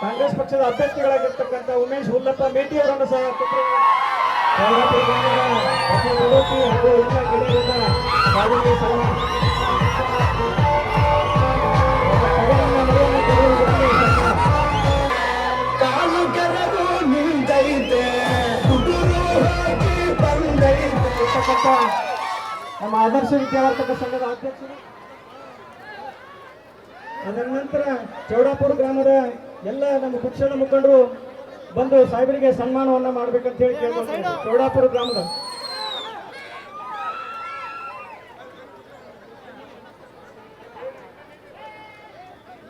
ಕಾಂಗ್ರೆಸ್ ಪಕ್ಷದ ಅಭ್ಯರ್ಥಿಗಳಾಗಿರ್ತಕ್ಕಂಥ ಉಮೇಶ್ ಹುಲ್ಲಪ್ಪ ಮೇಟಿ ಅವರನ್ನು ಸಹ ನಮ್ಮ ಆದರ್ಶ ವಿದ್ಯಾವರ್ತಕ ಸಂಘದ ಅಧ್ಯಕ್ಷರು. ಅದರ ನಂತರ ಚೌಡಾಪುರ ಗ್ರಾಮದ ಎಲ್ಲ ನಮ್ಮ ಪಕ್ಷದ ಮುಖಂಡರು ಬಂದು ಸಾಹೇಬರಿಗೆ ಸನ್ಮಾನವನ್ನ ಮಾಡ್ಬೇಕಂತ ಹೇಳಿ ಕೇಳ್ಕೊಳ್ತಾರೆ. ಚೌಡಾಪುರ ಗ್ರಾಮದ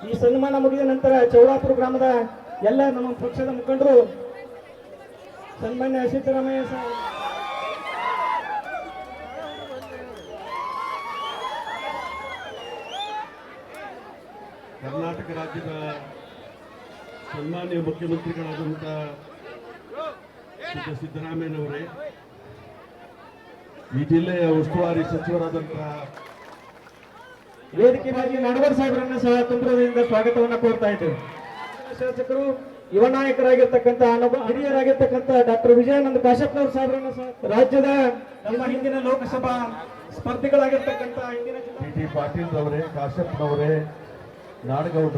ಈ ಸನ್ಮಾನ ಮುಗಿದ ನಂತರ ಚೌಡಾಪುರ ಗ್ರಾಮದ ಎಲ್ಲ ನಮ್ಮ ಪಕ್ಷದ ಮುಖಂಡರು ಸನ್ಮಾನ್ಯ ಸಿದ್ದರಾಮಯ್ಯ ಕರ್ನಾಟಕ ರಾಜ್ಯದ ಸನ್ಮಾನ್ಯ ಮುಖ್ಯಮಂತ್ರಿಗಳಾದಂಥ ಸಿದ್ದರಾಮಯ್ಯನವರೇ, ಈ ಜಿಲ್ಲೆಯ ಉಸ್ತುವಾರಿ ಸಚಿವರಾದಂಥ ವೇದಿಕೆ ಮೇಲೆ ನಡವರ್ ಸಾಹೇಬರನ್ನ ಸಹ ತುಂಬ್ರದಿಂದ ಸ್ವಾಗತವನ್ನ ಕೋರ್ತಾ ಇದ್ದೇವೆ. ಶಾಸಕರು ಯುವ ನಾಯಕರಾಗಿರ್ತಕ್ಕಂಥ ಹಿರಿಯರಾಗಿರ್ತಕ್ಕಂಥ ಡಾಕ್ಟರ್ ವಿಜಯಾನಂದ ಕಾಶ್ಯಪ್ನವ್ರ ಸಾಹೇಬರನ್ನ ಸಹ ರಾಜ್ಯದ ನಮ್ಮ ಹಿಂದಿನ ಲೋಕಸಭಾ ಸ್ಪರ್ಧಿಗಳಾಗಿರ್ತಕ್ಕಂಥ ಹಿಂದಿನ ಟಿ ಪಾಟೀಲ್ ಅವರೇ, ಕಾಶ್ಯಪ್ನವರೇ, ನಾಡಗೌಡ್ರೆ,